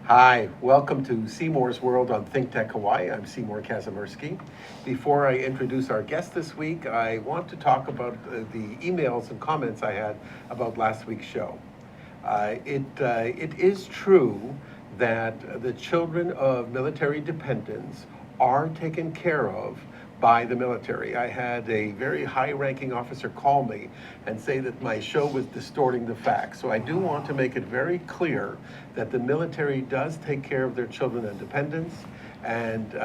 Hi, welcome to Seymour's World on Think Tech Hawaii. I'm Seymour Kazimirski. Before I introduce our guest this week, I want to talk about the emails and comments I had about last week's show. It is true that the children of military dependents are taken care of by the military. I had a very high-ranking officer call me and say that my show was distorting the facts. So I do want to make it very clear that the military does take care of their children and dependents, and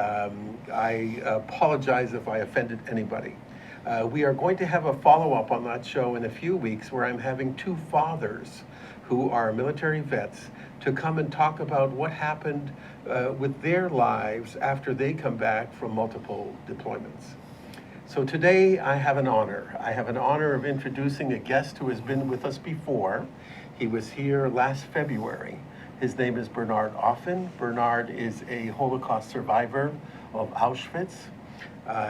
I apologize if I offended anybody. We are going to have a follow-up on that show in a few weeks where I'm having two fathers who are military vets to come and talk about what happened with their lives after they come back from multiple deployments. So today I have an honor. I have an honor of introducing a guest who has been with us before. He was here last February. His name is Bernard Offen. Bernard is a Holocaust survivor of Auschwitz.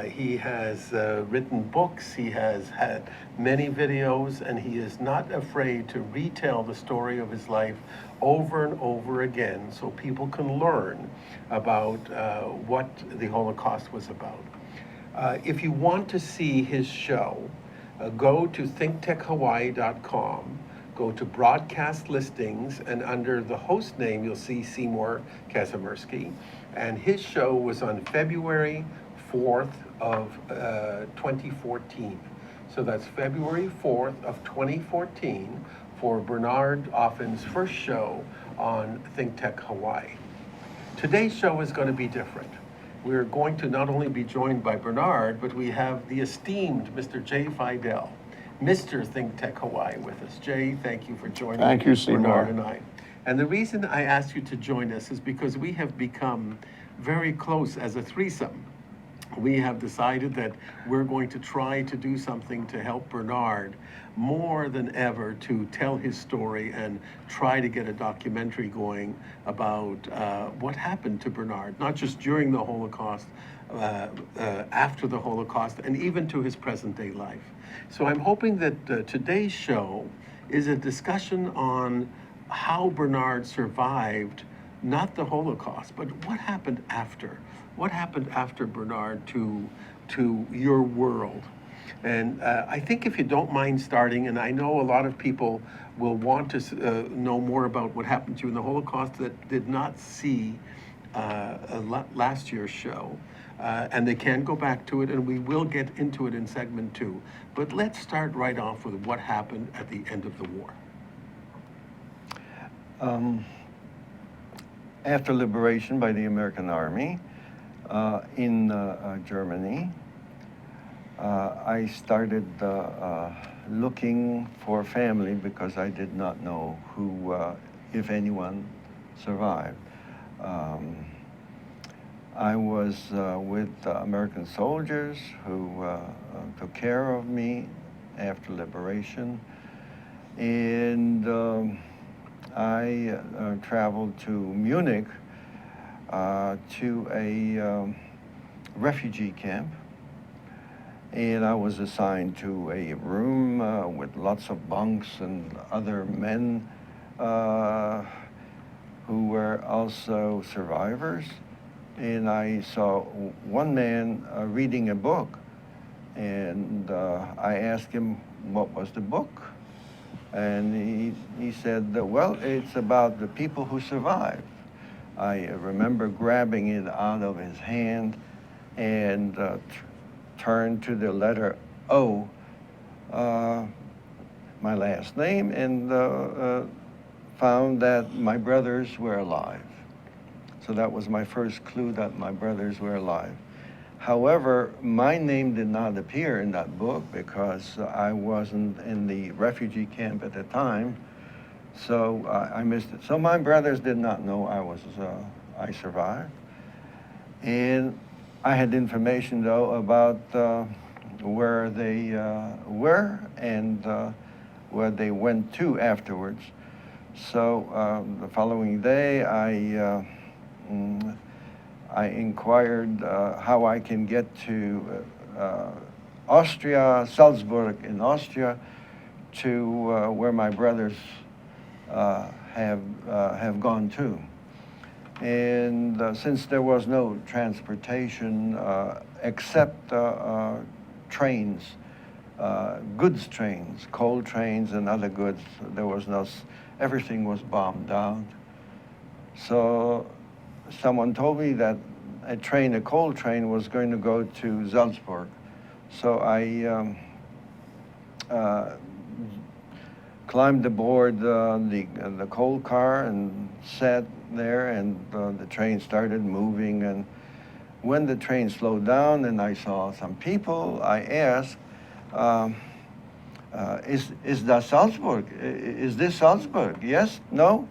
He has written books, he has had many videos, and he is not afraid to retell the story of his life over and over again so people can learn about what the Holocaust was about. If you want to see his show, go to thinktechhawaii.com, go to broadcast listings, and under the host name, you'll see Seymour Kazimirski. And his show was on February 4th of 2014. So that's February 4th of 2014 for Bernard Offen's first show on Think Tech Hawaii. Today's show is going to be different. We're going to not only be joined by Bernard, but we have the esteemed Mr. Jay Fidel, Mr. Think Tech Hawaii with us. Jay, thank you for joining Thank you, Seymour. Bernard and I. And the reason I asked you to join us is because we have become very close as a threesome. We have decided that we're going to try to do something to help Bernard more than ever to tell his story and try to get a documentary going about what happened to Bernard, not just during the Holocaust, after the Holocaust, and even to his present day life. So I'm hoping that today's show is a discussion on how Bernard survived not the Holocaust, but what happened after. What happened after Bernard to your world? And I think if you don't mind starting, and I know a lot of people will want to know more about what happened to you in the Holocaust that did not see last year's show, and they can go back to it, and we will get into it in segment 2. But let's start right off with what happened at the end of the war. After liberation by the American Army in Germany, I started looking for family because I did not know who, if anyone, survived. I was with American soldiers who took care of me after liberation, and I traveled to Munich to a refugee camp, and I was assigned to a room with lots of bunks and other men who were also survivors. And I saw one man reading a book, and I asked him what was the book. And he said, well, it's about the people who survived. I remember grabbing it out of his hand and turned to the letter O, my last name, and found that my brothers were alive. So that was my first clue that my brothers were alive. However, my name did not appear in that book because I wasn't in the refugee camp at the time, so I missed it. So my brothers did not know I survived. And I had information, though, about where they were and where they went to afterwards. So the following day, I inquired how I can get to Austria, Salzburg in Austria, to where my brothers have gone to. And since there was no transportation except trains, goods trains, coal trains and other goods, there was no, everything was bombed out. So someone told me that a train, a coal train, was going to go to Salzburg. So I climbed aboard the coal car and sat there, and the train started moving. And when the train slowed down and I saw some people, I asked, is that Salzburg? Is this Salzburg? Yes? No?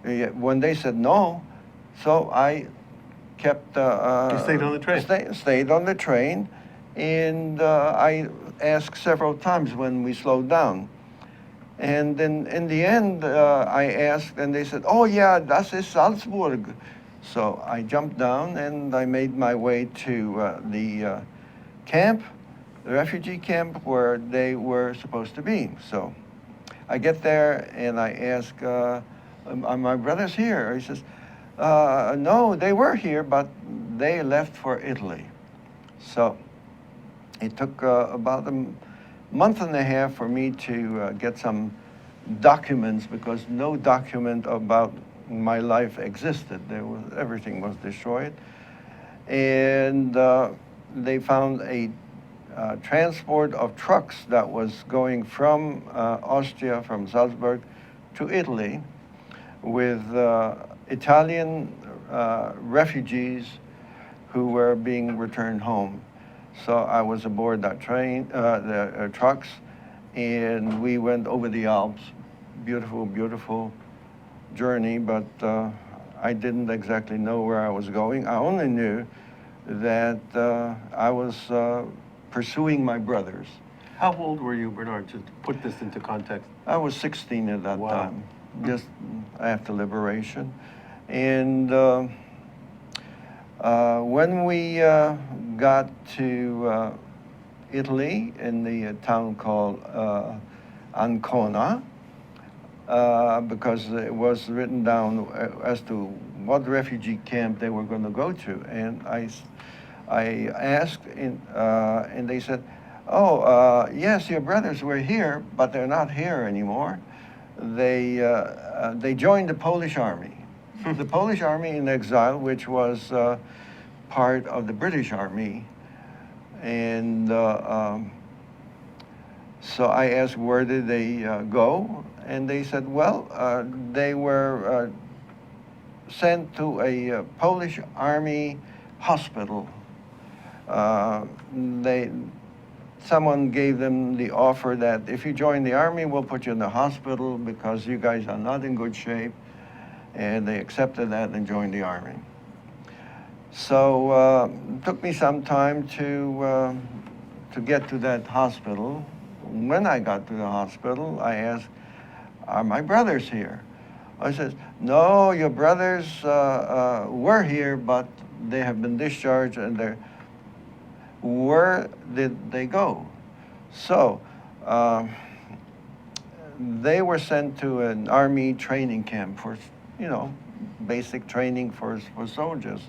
When they said no, so I kept... You stayed on the train? Stayed on the train, and I asked several times when we slowed down. And then in the end, I asked, and they said, oh yeah, das ist Salzburg. So I jumped down and I made my way to the camp, the refugee camp where they were supposed to be. So I get there and I ask, are my brothers here? He says, no, they were here, but they left for Italy. So it took about a month and a half for me to get some documents, because no document about my life existed. Everything was destroyed. And they found a transport of trucks that was going from Austria, from Salzburg, to Italy with Italian refugees who were being returned home. So I was aboard that train, the trucks, and we went over the Alps. Beautiful, beautiful journey, but I didn't exactly know where I was going. I only knew that I was pursuing my brothers. How old were you, Bernard, to put this into context? I was 16 at that Wow. time, just after liberation. And when we got to Italy, in the town called Ancona, because it was written down as to what refugee camp they were going to go to. And I asked, and they said, oh, yes, your brothers were here, but they're not here anymore. They joined the Polish army. The Polish army in exile, which was part of the British army. And so I asked, where did they go? And they said, well, they were sent to a Polish army hospital. Someone gave them the offer that if you join the army, we'll put you in the hospital because you guys are not in good shape. And they accepted that and joined the army. So it took me some time to get to that hospital. When I got to the hospital, I asked, are my brothers here? I said, no, your brothers were here, but they have been discharged, and where did they go? So they were sent to an army training camp for, basic training for soldiers.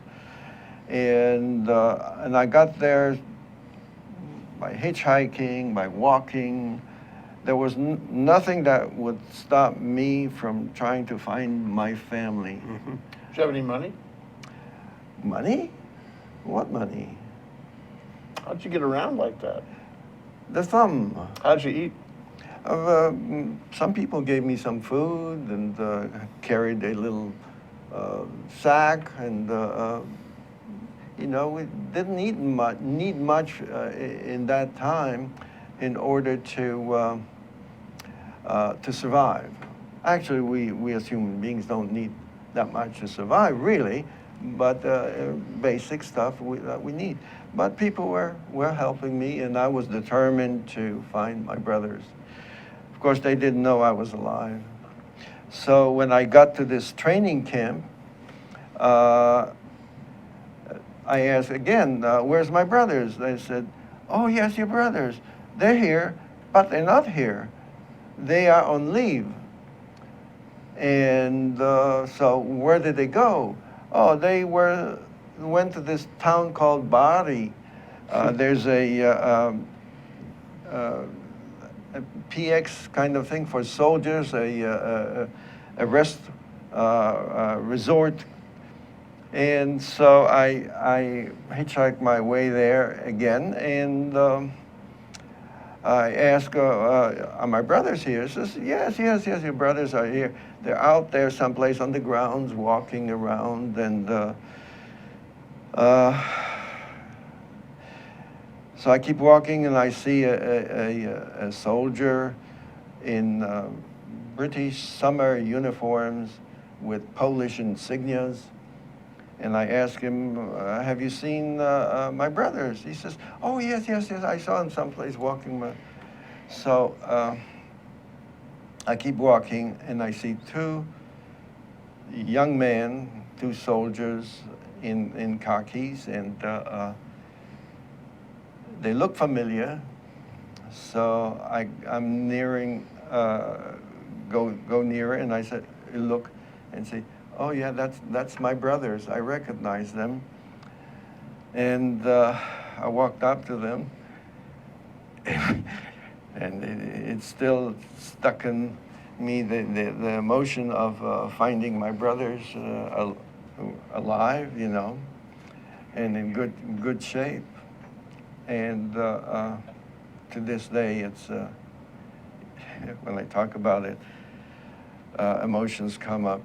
And I got there by hitchhiking, by walking. There was nothing that would stop me from trying to find my family. Mm-hmm. Did you have any money? Money? What money? How'd you get around like that? The thumb. How'd you eat? Some people gave me some food and carried a little sack, and we didn't need much in that time in order to survive. Actually, we as human beings don't need that much to survive, really, but basic stuff that we need. But people were helping me, and I was determined to find my brothers. Of course, they didn't know I was alive. So when I got to this training camp, I asked again, where's my brothers? They said, oh, yes, your brothers. They're here, but they're not here. They are on leave. And so where did they go? Oh, they went to this town called Bari. There's a PX kind of thing for soldiers, a rest resort. And so I hitchhiked my way there again, and I asked, are my brothers here? She says, yes, your brothers are here. They're out there someplace on the grounds, walking around, and so I keep walking, and I see a soldier in British summer uniforms with Polish insignias. And I ask him, have you seen my brothers? He says, oh, yes, I saw him someplace walking. So I keep walking, and I see two young men, two soldiers in khakis, and they look familiar. So I'm nearing, go nearer, and I said, look, and say, oh yeah, that's my brothers. I recognize them. And I walked up to them, and it's still stuck in me, the emotion of finding my brothers alive, you know, and in good shape. And to this day, it's when I talk about it, emotions come up.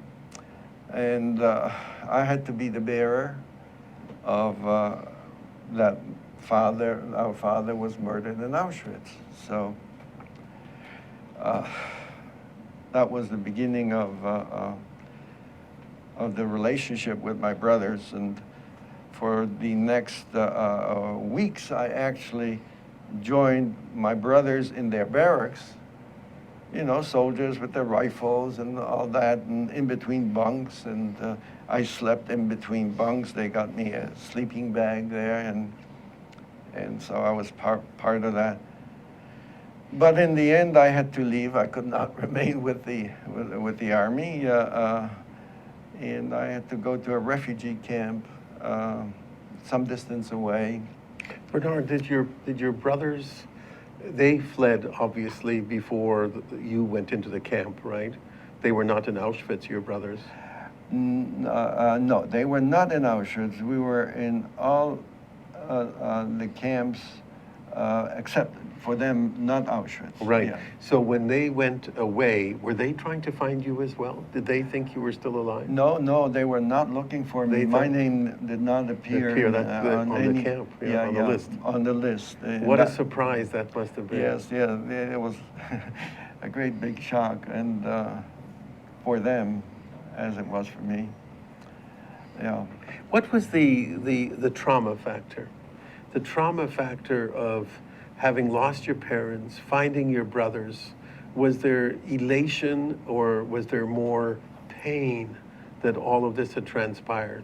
And I had to be the bearer of that father. Our father was murdered in Auschwitz. So that was the beginning of the relationship with my brothers. And for the next weeks, I actually joined my brothers in their barracks. You know, soldiers with their rifles and all that, and in between bunks, and I slept in between bunks. They got me a sleeping bag there, and so I was part of that. But in the end, I had to leave. I could not remain with the army, and I had to go to a refugee camp some distance away. Bernard, did your brothers? They fled, obviously, before you went into the camp, right? They were not in Auschwitz, your brothers? No, they were not in Auschwitz. We were in all the camps, except for them, not Auschwitz. Right. Yeah. So when they went away, were they trying to find you as well? Did they think you were still alive? No, they were not looking for me. My name did not appear on the camp, on the list. On the list. What a surprise that must have been. Yes, it was a great big shock, and for them, as it was for me. Yeah. What was the trauma factor? The trauma factor of having lost your parents, finding your brothers. Was there elation, or was there more pain that all of this had transpired?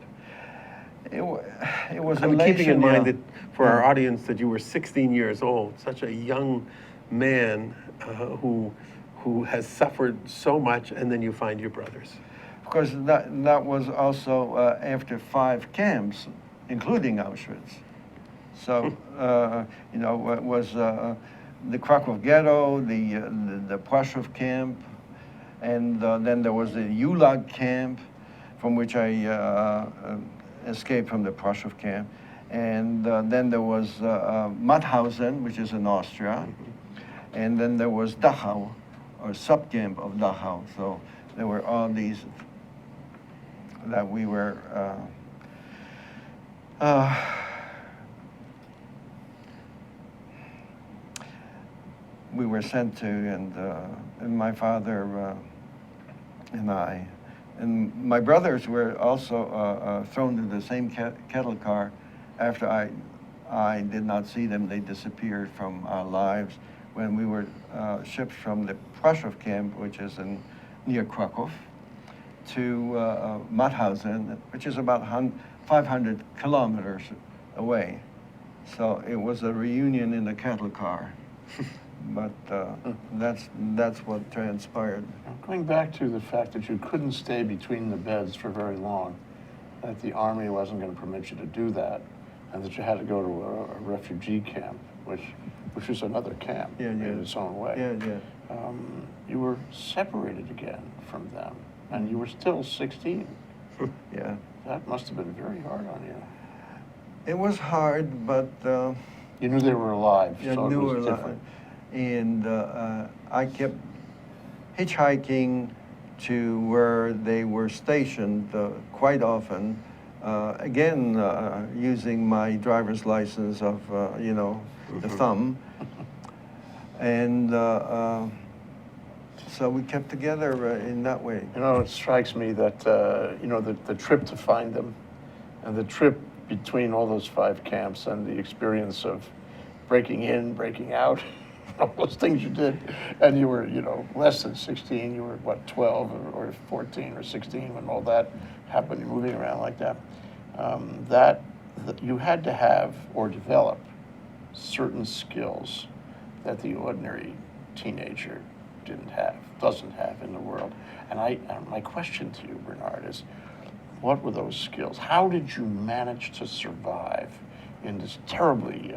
It was I'm elation, keeping in mind yeah. that for our audience that you were 16 years old, such a young man who has suffered so much, and then you find your brothers. Of course, that was also after 5 camps, including Auschwitz. So, you know, it was the Krakow ghetto, the Płaszów camp, and then there was the Gulag camp, from which I escaped from the Płaszów camp. And then there was Mauthausen, which is in Austria. And then there was Dachau, or sub-camp of Dachau. So there were all these that we were sent to, and my father and I. And my brothers were also thrown into the same kettle car. After I did not see them, they disappeared from our lives when we were shipped from the Płaszów camp, which is near Krakow, to Mauthausen, which is about 500 kilometers away. So it was a reunion in a cattle car. But that's what transpired. Going back to the fact that you couldn't stay between the beds for very long, that the Army wasn't going to permit you to do that, and that you had to go to a refugee camp, which was another camp in its own way. You were separated again from them, and you were still 16. Yeah. That must have been very hard on you. It was hard, but You knew they were alive, yeah, so it knew was a lot. different. And I kept hitchhiking to where they were stationed quite often. Again, using my driver's license of, the thumb. And so we kept together in that way. You know, it strikes me that, the trip to find them and the trip between all those 5 camps and the experience of breaking in, breaking out, all those things you did, and you were, less than 16, you were, what, 12 or 14 or 16 when all that happened, you're moving around like that, that you had to have or develop certain skills that the ordinary teenager doesn't have in the world. And my question to you, Bernard, is what were those skills? How did you manage to survive in this terribly,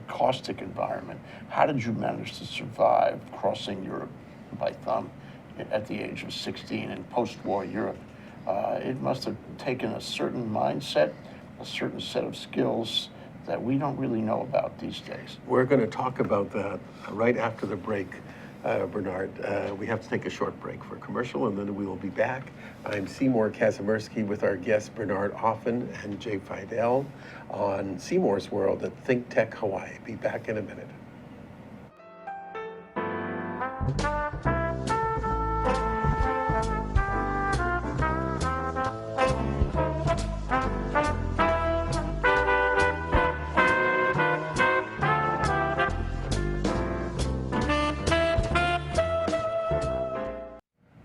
caustic environment? How did you manage to survive crossing Europe by thumb at the age of 16 in post-war Europe? It must have taken a certain mindset, a certain set of skills that we don't really know about these days. We're going to talk about that right after the break, Bernard. We have to take a short break for commercial, and then we will be back. I'm Seymour Kazimirski with our guests Bernard Offen and Jay Fidel on Seymour's World at Think Tech Hawaii. Be back in a minute.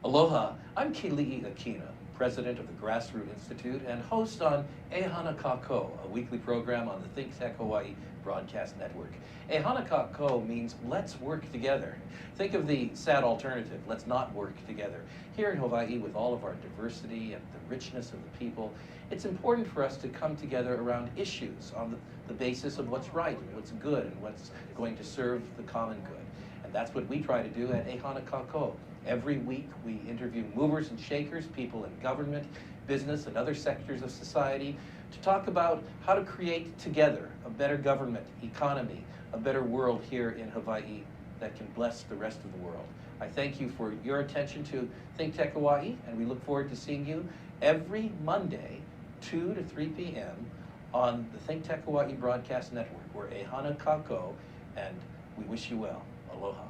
Aloha, I'm Kili'i Akina, president of the Grassroot Institute and host on Ehana Kako, a weekly program on the Think Tech Hawaii broadcast network. Ehana Kako means let's work together. Think of the sad alternative, let's not work together. Here in Hawaii, with all of our diversity and the richness of the people, it's important for us to come together around issues on the basis of what's right and what's good and what's going to serve the common good. And that's what we try to do at Ehana Kako. Every week, we interview movers and shakers, people in government, business, and other sectors of society to talk about how to create together a better government, economy, a better world here in Hawaii that can bless the rest of the world. I thank you for your attention to Think Tech Hawaii, and we look forward to seeing you every Monday, 2 to 3 p.m. on the Think Tech Hawaii broadcast network. We're Ehana Kako, and we wish you well. Aloha.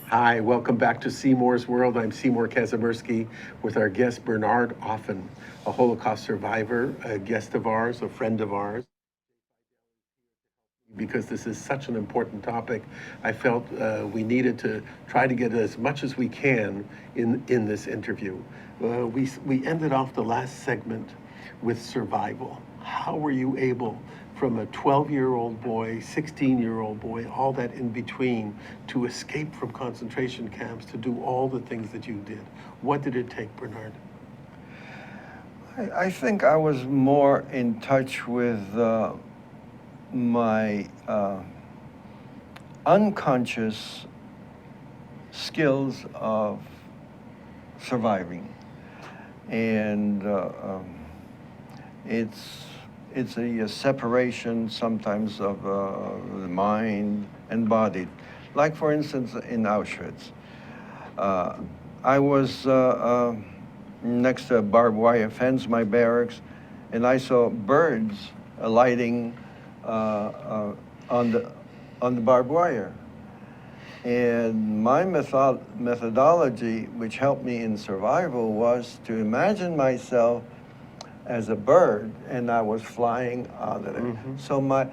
Hi, welcome back to Seymour's World. I'm Seymour Kazimirski with our guest Bernard Offen, a Holocaust survivor, a guest of ours, a friend of ours. Because this is such an important topic, I felt we needed to try to get as much as we can in this interview. We ended off the last segment with survival. How were you able, from a 12-year-old boy, 16-year-old boy, all that in between, to escape from concentration camps, to do all the things that you did? What did it take, Bernard? I think I was more in touch with my unconscious skills of surviving. And it's a separation sometimes of the mind and body. Like, for instance, in Auschwitz, I was next to a barbed wire fence, my barracks, and I saw birds alighting on the barbed wire. And my methodology, which helped me in survival, was to imagine myself as a bird, and I was flying out of it. Mm-hmm. So my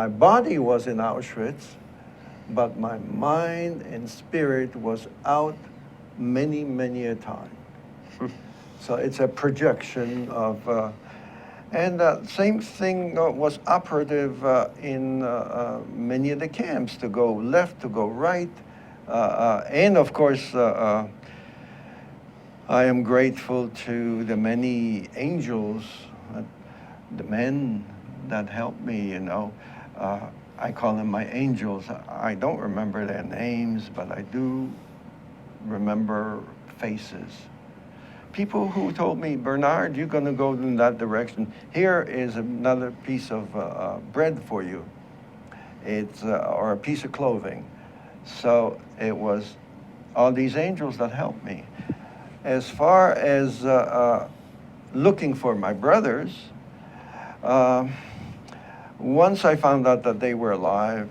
body was in Auschwitz, but my mind and spirit was out many, many a time. So it's a projection of, and same thing was operative in many of the camps, to go left, to go right, and of course, I am grateful to the many angels, the men that helped me, you know. I call them my angels. I don't remember their names, but I do remember faces. People who told me, Bernard, you're going to go in that direction. Here is another piece of bread for you. It's or a piece of clothing. So it was all these angels that helped me. As far as looking for my brothers, once I found out that they were alive,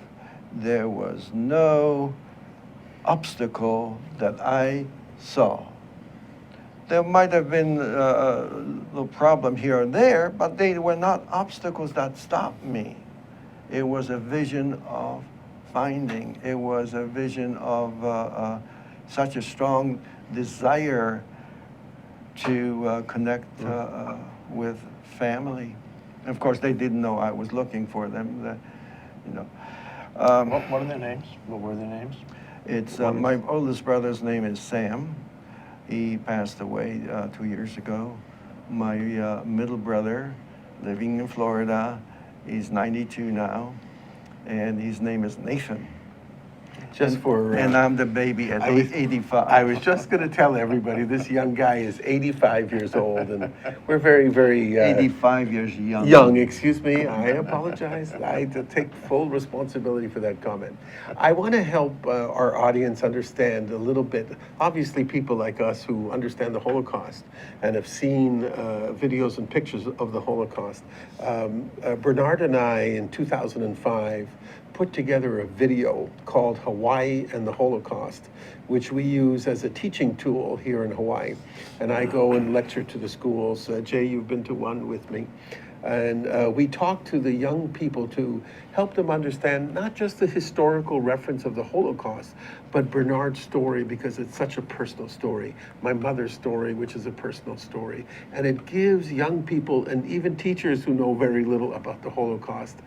there was no obstacle that I saw. There might have been a little problem here and there, but they were not obstacles that stopped me. It was a vision of finding. It was a vision of such a strong desire to connect with family. Of course, they didn't know I was looking for them. You know. What are their names? What were their names? It's my oldest brother's name is Sam. He passed away 2 years ago. My middle brother, living in Florida, he's 92 now, and his name is Nathan. And I'm the baby at 85. I was just going to tell everybody this young guy is 85 years old, and we're very, very 85 years young. Young, excuse me. I apologize. I take full responsibility for that comment. I want to help our audience understand a little bit. Obviously, people like us who understand the Holocaust and have seen videos and pictures of the Holocaust. Bernard and I, in 2005, put together a video called Hawaii and the Holocaust, which we use as a teaching tool here in Hawaii. And I go and lecture to the schools. Jay, you've been to one with me. And we talk to the young people to help them understand not just the historical reference of the Holocaust, but Bernard's story, because it's such a personal story. My mother's story, which is a personal story. And it gives young people, and even teachers who know very little about the Holocaust,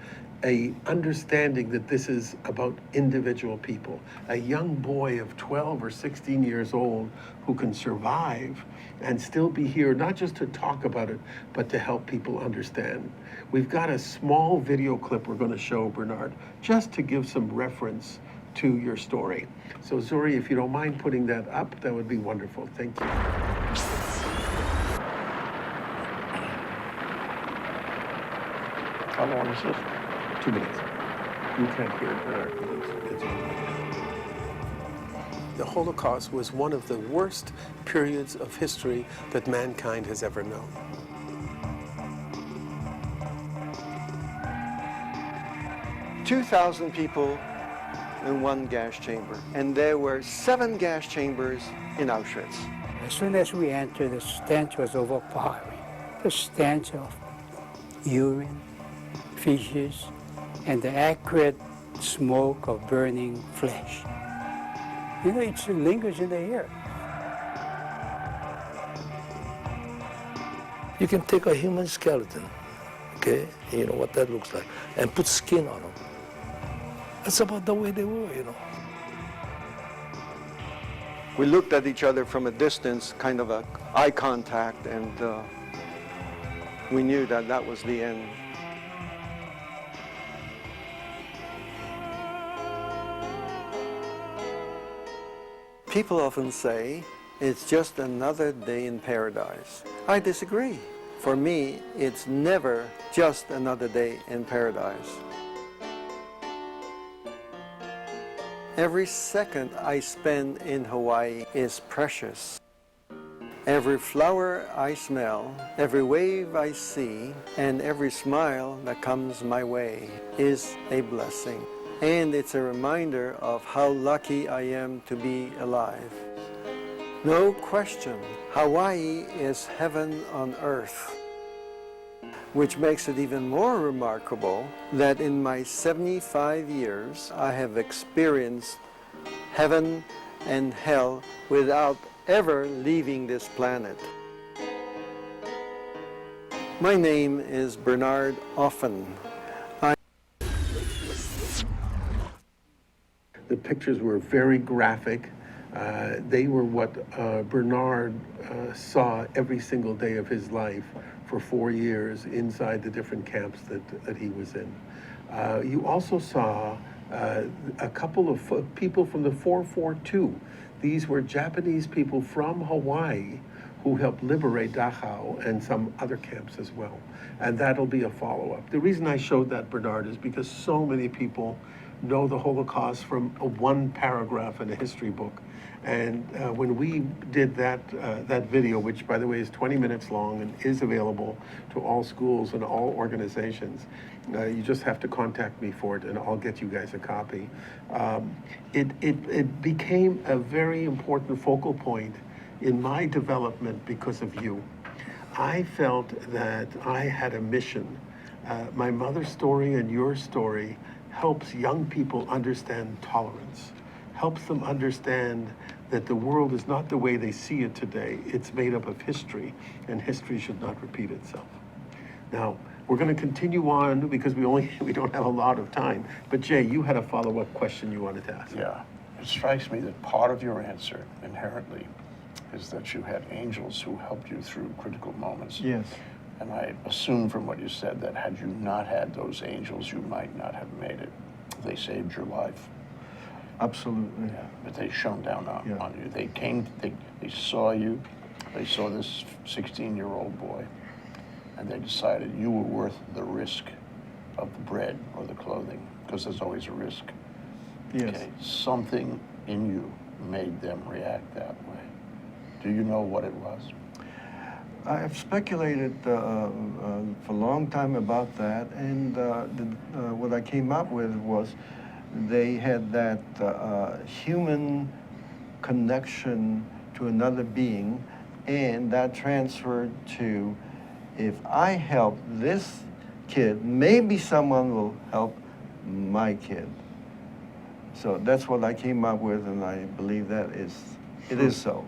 a understanding that this is about individual people. A young boy of 12 or 16 years old who can survive and still be here, not just to talk about it, but to help people understand. We've got a small video clip we're going to show, Bernard, just to give some reference to your story. So Zuri, if you don't mind putting that up, that would be wonderful. Thank you. How long is this? 2 minutes. You can't hear it, Bernard. It's the Holocaust was one of the worst periods of history that mankind has ever known. "2,000 people in one gas chamber, and there were 7 gas chambers in Auschwitz. As soon as we entered, the stench was overpowering. The stench of urine, feces, and the acrid smoke of burning flesh. You know, it lingers in the air. You can take a human skeleton, okay, you know what that looks like, and put skin on them. That's about the way they were, you know. We looked at each other from a distance, kind of a eye contact, and we knew that that was the end. People often say, it's just another day in paradise. I disagree. For me, it's never just another day in paradise. Every second I spend in Hawaii is precious. Every flower I smell, every wave I see, and every smile that comes my way is a blessing. And it's a reminder of how lucky I am to be alive. No question, Hawaii is heaven on earth, which makes it even more remarkable that in my 75 years, I have experienced heaven and hell without ever leaving this planet. My name is Bernard Offen. The pictures were very graphic. They were what Bernard saw every single day of his life for 4 years inside the different camps that he was in. You also saw a couple of people from the 442. These were Japanese people from Hawaii who helped liberate Dachau and some other camps as well. And that'll be a follow-up. The reason I showed that, Bernard, is because so many people know the Holocaust from one paragraph in a history book. And when we did that video, which by the way is 20 minutes long and is available to all schools and all organizations, you just have to contact me for it and I'll get you guys a copy. It became a very important focal point in my development because of you. I felt that I had a mission. My mother's story and your story helps young people understand tolerance, helps them understand that the world is not the way they see it today. It's made up of history, and history should not repeat itself. Now, we're going to continue on because we don't have a lot of time. But Jay, you had a follow-up question you wanted to ask. Yeah, it strikes me that part of your answer inherently is that you had angels who helped you through critical moments. Yes. And I assume from what you said that had you not had those angels, you might not have made it. They saved your life. Absolutely. Yeah, but they shone down on Yeah. you. They came, they saw you, they saw this 16-year-old boy, and they decided you were worth the risk of the bread or the clothing, because there's always a risk. Yes. Okay, something in you made them react that way. Do you know what it was? I have speculated for a long time about that, and what I came up with was they had that human connection to another being, and that transferred to, if I help this kid, maybe someone will help my kid. So that's what I came up with, and I believe that it is so.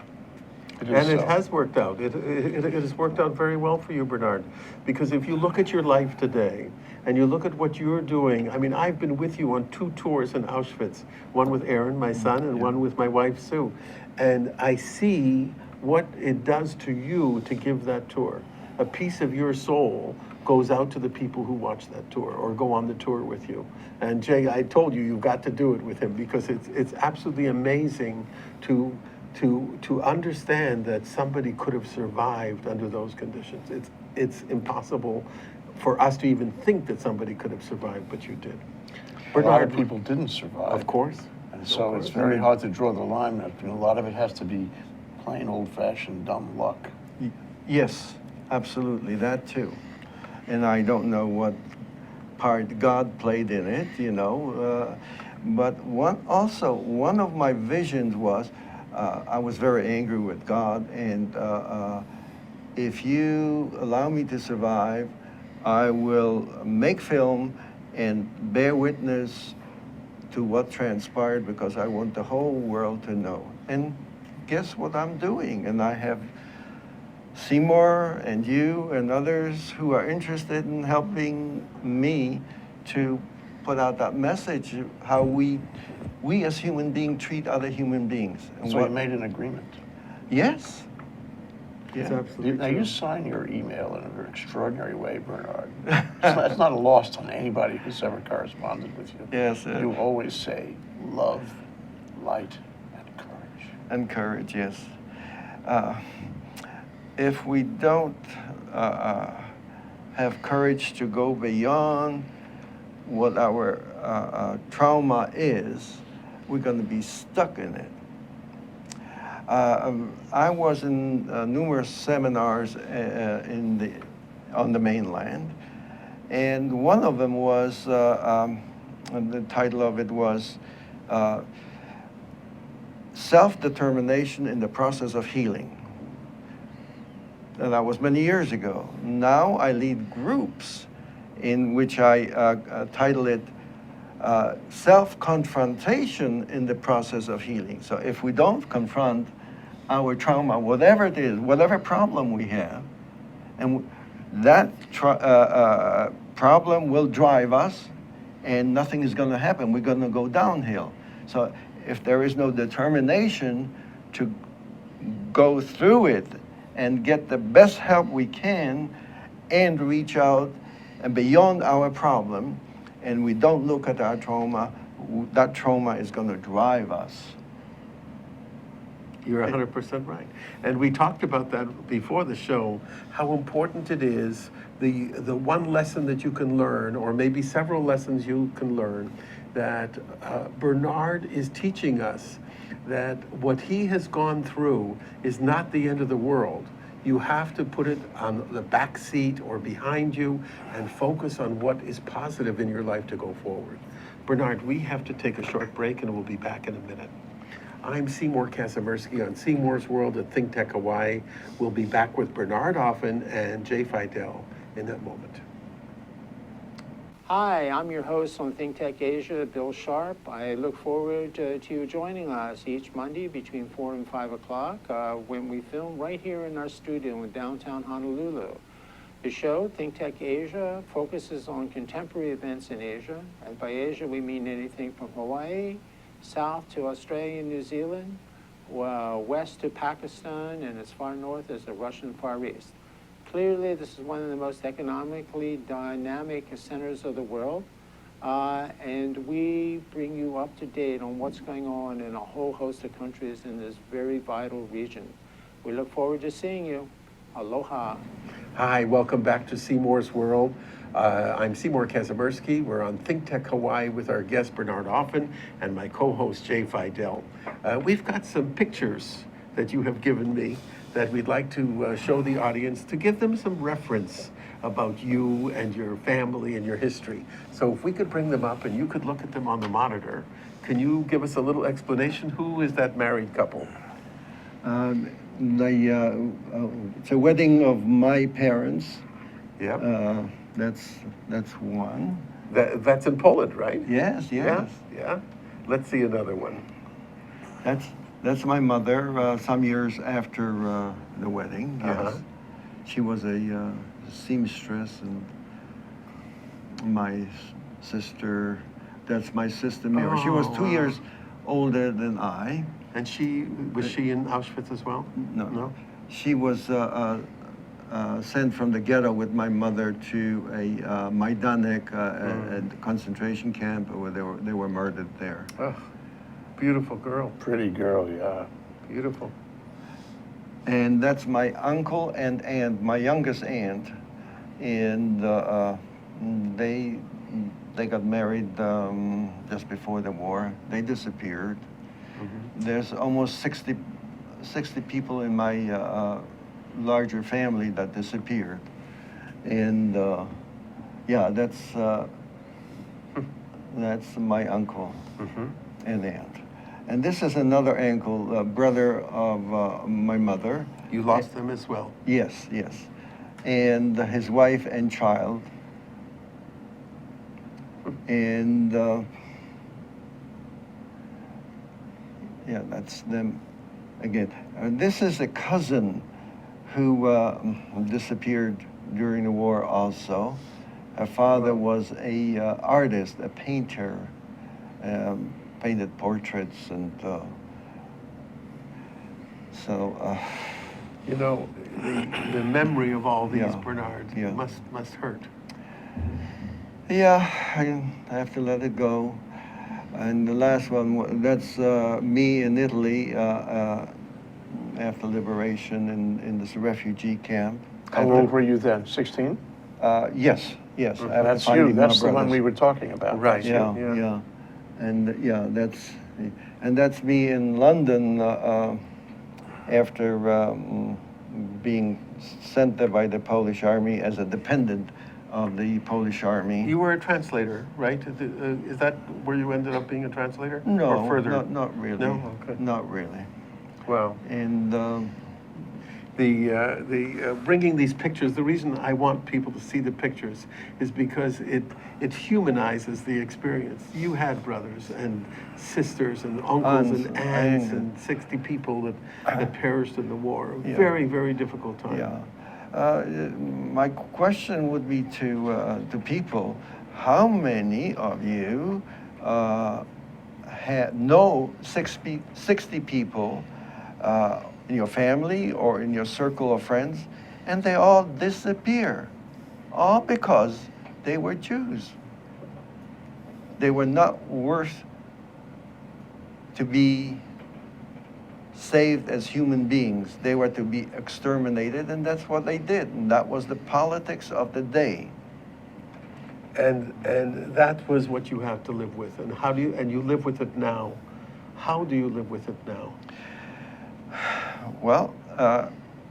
It And it so. has worked out. It has worked out very well for you, Bernard. Because if you look at your life today, and you look at what you're doing, I mean, I've been with you on 2 tours in Auschwitz, one with Aaron, my son, and one with my wife, Sue. And I see what it does to you to give that tour. A piece of your soul goes out to the people who watch that tour or go on the tour with you. And Jay, I told you, you've got to do it with him because it's absolutely amazing to understand that somebody could have survived under those conditions. It's impossible for us to even think that somebody could have survived, but you did. A lot of people didn't survive. Of course. And so it's very hard to draw the line. A lot of it has to be plain old-fashioned dumb luck. Yes, absolutely, that too. And I don't know what part God played in it, but one of my visions was, I was very angry with God, and if you allow me to survive, I will make film and bear witness to what transpired because I want the whole world to know. And guess what I'm doing? And I have Seymour and you and others who are interested in helping me to put out that message, how we as human beings treat other human beings. And So you made an agreement. Yes. It's Yeah. absolutely Now, true. you sign your email in a very extraordinary way, Bernard. It's not lost on anybody who's ever corresponded with you. Yes. You always say love, light, and courage. And courage, yes. If we don't have courage to go beyond what our trauma is, we're going to be stuck in it. I was in numerous seminars on the mainland, and one of them was, the title of it was Self-Determination in the Process of Healing. And that was many years ago. Now I lead groups in which I title it Self-Confrontation in the Process of Healing. So if we don't confront our trauma, whatever it is, whatever problem we have, and that problem will drive us, and nothing is going to happen. We're going to go downhill. So if there is no determination to go through it and get the best help we can and reach out and beyond our problem, and we don't look at our trauma, that trauma is going to drive us. You're 100% right. And we talked about that before the show, how important it is, the one lesson that you can learn, or maybe several lessons you can learn, that Bernard is teaching us that what he has gone through is not the end of the world. You have to put it on the back seat or behind you and focus on what is positive in your life to go forward. Bernard, we have to take a short break and we'll be back in a minute. I'm Seymour Kazimirski on Seymour's World at Think Tech Hawaii. We'll be back with Bernard Offen and Jay Fidel in a moment. Hi, I'm your host on Think Tech Asia, Bill Sharp. I look forward to you joining us each Monday between 4 and 5 o'clock when we film right here in our studio in downtown Honolulu. The show, Think Tech Asia, focuses on contemporary events in Asia. And by Asia, we mean anything from Hawaii, south to Australia and New Zealand, west to Pakistan, and as far north as the Russian Far East. Clearly, this is one of the most economically dynamic centers of the world, and we bring you up to date on what's going on in a whole host of countries in this very vital region. We look forward to seeing you. Aloha. Hi, welcome back to Seymour's World. I'm Seymour Kazimirski. We're on Think Tech Hawaii with our guest Bernard Offen and my co-host Jay Fidel. We've got some pictures that you have given me that we'd like to show the audience to give them some reference about you and your family and your history. So if we could bring them up and you could look at them on the monitor, can you give us a little explanation? Who is that married couple? It's a wedding of my parents. Yeah. That's one. That's in Poland, right? Yes, yes. Yeah. Let's see another one. That's my mother. Some years after the wedding. Yes. Uh-huh. She was a seamstress, and my sister. That's my sister Mira. She was 2 wow. years older than I. And was she in Auschwitz as well? No. She was sent from the ghetto with my mother to a Majdanek a concentration camp where they were murdered there. Oh, beautiful girl. Pretty girl, yeah. Beautiful. And that's my uncle and aunt, my youngest aunt, and they got married just before the war. They disappeared. Mm-hmm. There's almost 60 people in my larger family that disappeared, and yeah, that's my uncle and aunt. And this is another uncle, brother of my mother. You lost them as well. Yes, and his wife and child, and yeah, that's them again. This is a cousin who disappeared during the war also. Her father was a artist, a painter, painted portraits, and so. You know, the memory of all these, Yeah, Bernard, yeah. must hurt. Yeah, I have to let it go. And the last one, that's me in Italy after liberation in this refugee camp. How old were you then? 16? Yes. After That's finding you. my That's the one brothers. we were talking about. Right. Yeah. And yeah, that's me in London after being sent there by the Polish army as a dependent of the Polish army. You were a translator, right? Is that where you ended up being a translator? No, Or further? not really. No? Okay. Not really. Wow. And The bringing these pictures, the reason I want people to see the pictures is because it humanizes the experience. You had brothers and sisters and uncles and aunts and 60 people that perished in the war. Yeah. Very, very difficult time. yeah. My question would be to people, how many of you know 60 people in your family or in your circle of friends, and they all disappear, all because they were Jews. They were not worth to be saved as human beings. They were to be exterminated, and that's what they did. And that was the politics of the day. And that was what you had to live with. And how do you, and you live with it now. How do you live with it now? Well,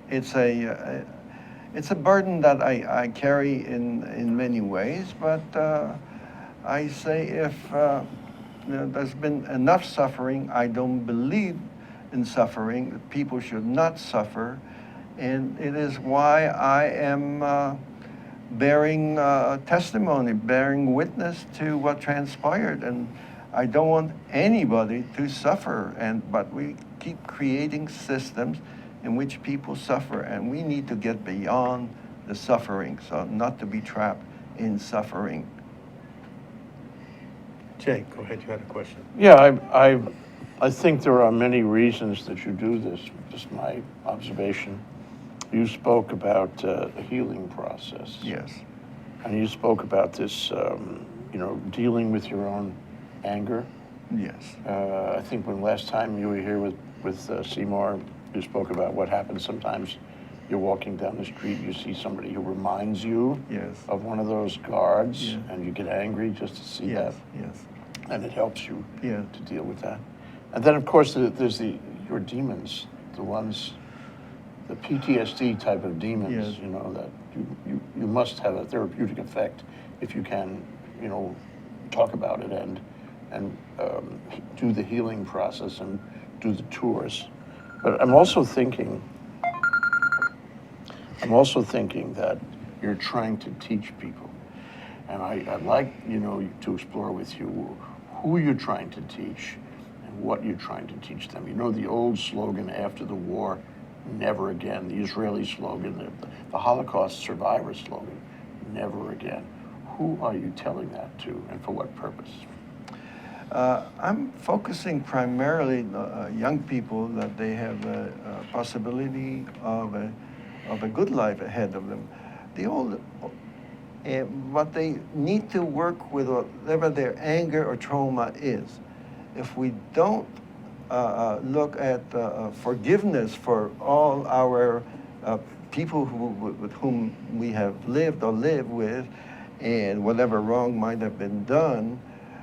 it's a burden that I carry in many ways, but I say if there's been enough suffering, I don't believe in suffering, that people should not suffer, and it is why I am bearing testimony, bearing witness to what transpired, and I don't want anybody to suffer, but we keep creating systems in which people suffer, and we need to get beyond the suffering, so not to be trapped in suffering. Jay, go ahead, you had a question. Yeah, I think there are many reasons that you do this, just my observation. You spoke about a healing process. Yes. And you spoke about this, dealing with your own anger. Yes. I think when last time you were here with Seymour, you spoke about what happens sometimes. You're walking down the street, you see somebody who reminds you Yes. of one of those guards, Yeah. and you get angry just to see Yes. that. Yes. And it helps you Yeah. to deal with that. And then, of course, there's your demons, the PTSD type of demons, Yes. that you must have a therapeutic effect if you can, talk about it and do the healing process and do the tours. But I'm also thinking that you're trying to teach people. And I'd like, to explore with you who you're trying to teach and what you're trying to teach them. The old slogan after the war, never again, the Israeli slogan, the Holocaust survivor slogan, never again. Who are you telling that to, and for what purpose? I'm focusing primarily on young people, that they have a possibility of a good life ahead of them. What they need to work with, whatever their anger or trauma is. If we don't look at forgiveness for all our people with whom we have lived or live with, and whatever wrong might have been done,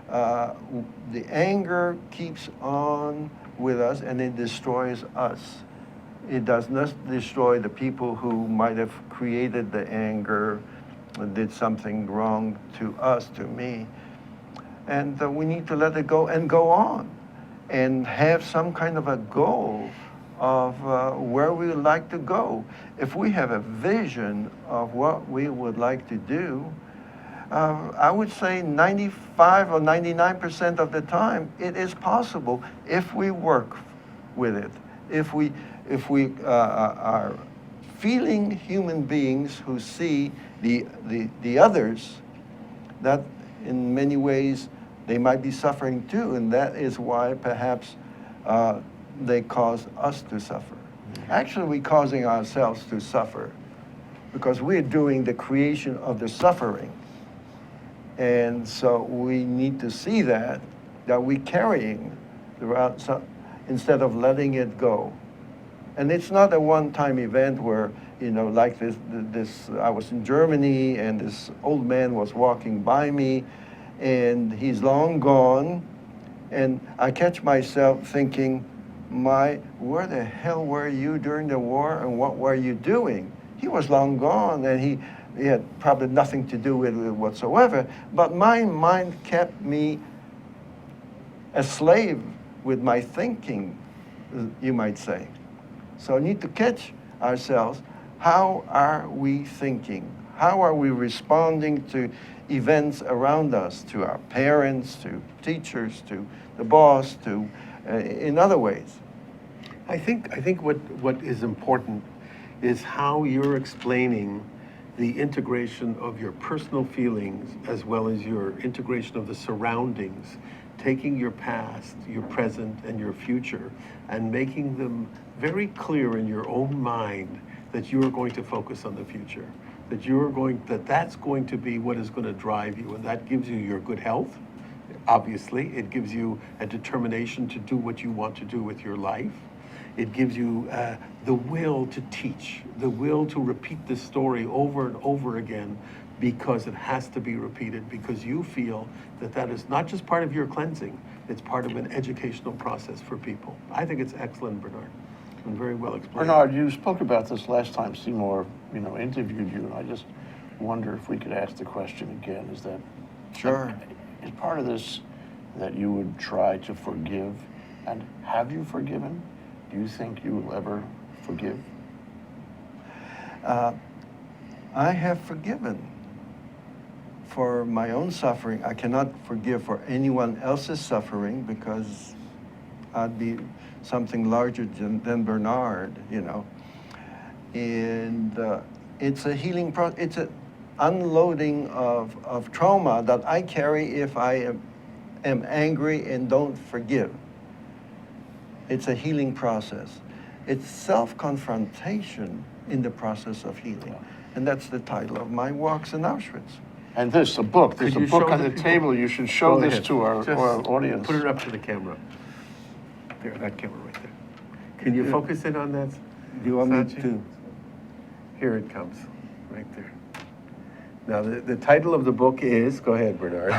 the anger keeps on with us, and it destroys us. It does not destroy the people who might have created the anger, did something wrong to us, to me. And we need to let it go and go on and have some kind of a goal of where we would like to go. If we have a vision of what we would like to do, I would say 95 or 99% of the time it is possible if we work with it. If we are feeling human beings who see the others, that in many ways they might be suffering too, and that is why perhaps they cause us to suffer. Actually, we're causing ourselves to suffer because we're doing the creation of the suffering. And so we need to see that we're carrying throughout, instead of letting it go. And it's not a one-time event where, like this, I was in Germany and this old man was walking by me and he's long gone. And I catch myself thinking, where the hell were you during the war and what were you doing? He was long gone, and he had probably nothing to do with it whatsoever, but my mind kept me a slave with my thinking, you might say. So we need to catch ourselves. How are we thinking? How are we responding to events around us, to our parents, to teachers, to the boss, to in other ways? I think what is important is how you're explaining the integration of your personal feelings as well as your integration of the surroundings taking your past, your present, and your future, and making them very clear in your own mind that you are going to focus on the future, that's going to be what is going to drive you, and that gives you your good health. Obviously, it gives you a determination to do what you want to do with your life. It gives you the will to teach, the will to repeat the story over and over again, because it has to be repeated, because you feel that that is not just part of your cleansing, it's part of an educational process for people. I think it's excellent, Bernard, and very well explained. Bernard, you spoke about this last time Seymour, interviewed you, and I just wonder if we could ask the question again. Is that Sure. is part of this that you would try to forgive, and have you forgiven? Do you think you will ever forgive? I have forgiven for my own suffering. I cannot forgive for anyone else's suffering, because I'd be something larger than Bernard, And it's a healing process. It's an unloading of trauma that I carry if I am angry and don't forgive. It's a healing process. It's self-confrontation in the process of healing. And that's the title of my walks in Auschwitz. And there's a book Could on you the show the people? table. You should show Go this ahead. to our audience. Put it up to the camera. There, that camera right there. Can you focus in on that? Do you want me Sachi? to? Here it comes, right there. Now, the title of the book is, go ahead, Bernard.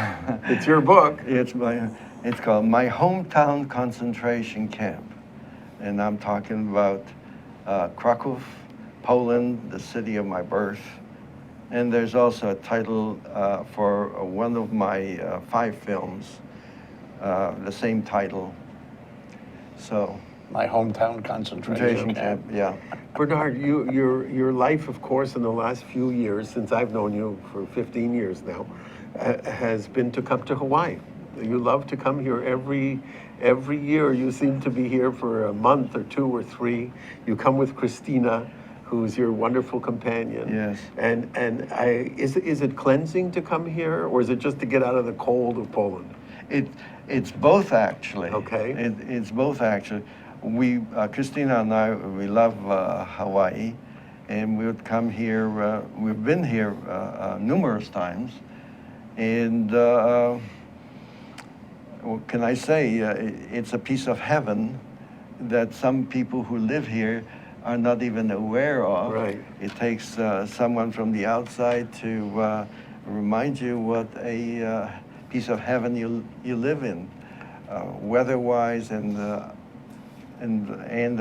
It's your book. It's called My Hometown Concentration Camp. And I'm talking about Krakow, Poland, the city of my birth. And there's also a title for one of my 5 films, the same title. So, My Hometown Concentration Camp. yeah. Bernard, your life, of course, in the last few years, since I've known you for 15 years now, has been to come to Hawaii. You love to come here every year. You seem to be here for a month or 2 or 3. You come with Christina, who's your wonderful companion. Yes. And is it cleansing to come here, or is it just to get out of the cold of Poland? It's both, actually. Okay. It's both, actually. Christina and I, we love Hawaii, and we would come here. We've been here numerous times, and what can I say? It's a piece of heaven that some people who live here are not even aware of. Right. It takes someone from the outside to remind you what a piece of heaven you live in, weather-wise, and the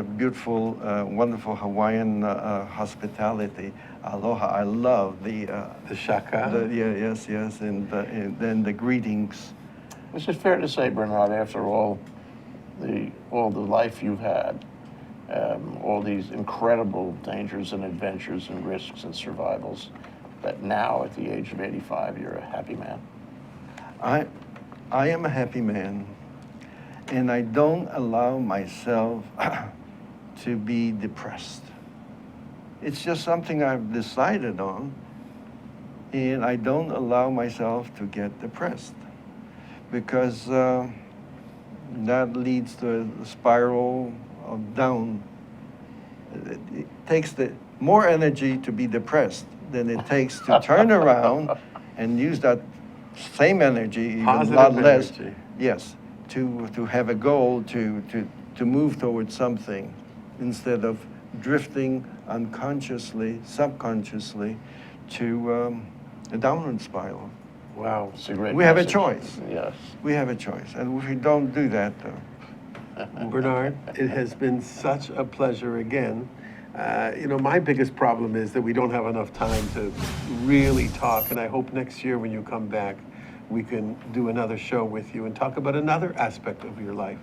beautiful, wonderful Hawaiian hospitality. Aloha. I love the shaka. yes, and then the greetings. Is it fair to say, Bernard, after all the life you've had, all these incredible dangers and adventures and risks and survivals, that now at the age of 85, you're a happy man? I am a happy man, and I don't allow myself to be depressed. It's just something I've decided on, and I don't allow myself to get depressed, because that leads to a spiral of down. It takes more energy to be depressed than it takes to turn around and use that same energy, even a Positive lot less. energy. Yes, to have a goal, to move towards something, instead of drifting unconsciously, subconsciously, to a downward spiral. Wow. It's a great We have a message. choice. Yes. We have a choice, and if we don't do that, Bernard, it has been such a pleasure again. My biggest problem is that we don't have enough time to really talk, and I hope next year when you come back, we can do another show with you and talk about another aspect of your life,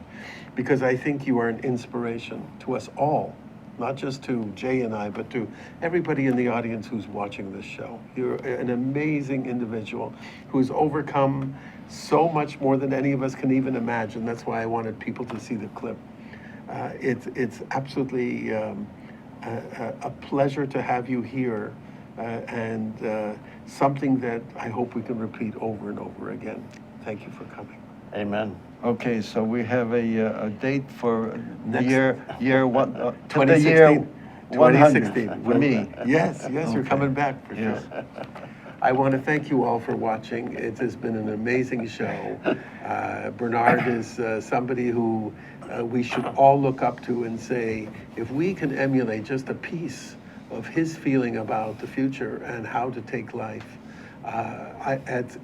because I think you are an inspiration to us all, not just to Jay and I, but to everybody in the audience who's watching this show. You're an amazing individual who's overcome so much more than any of us can even imagine. That's why I wanted people to see the clip. It's absolutely a pleasure to have you here, and something that I hope we can repeat over and over again. Thank you for coming. Amen. Okay, so we have a date for the Next- year one, to the 2016. year 100 2016. for me. Yes, yes, you're Okay. coming back for Yes. sure. I want to thank you all for watching. It has been an amazing show. Bernard is somebody who we should all look up to and say, if we can emulate just a piece of his feeling about the future and how to take life,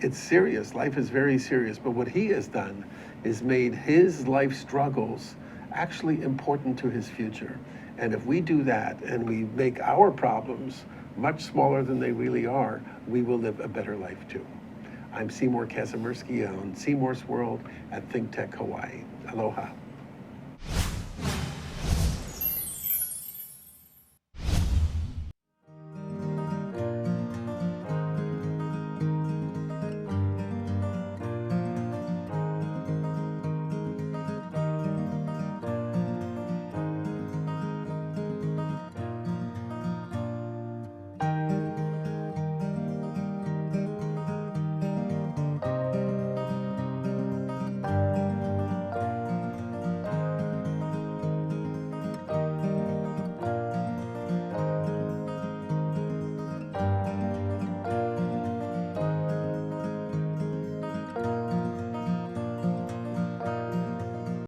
it's serious. Life is very serious. But what he has done is made his life struggles actually important to his future. And if we do that and we make our problems much smaller than they really are, we will live a better life too. I'm Seymour Kazimirski on Seymour's World at ThinkTech Hawaii. Aloha.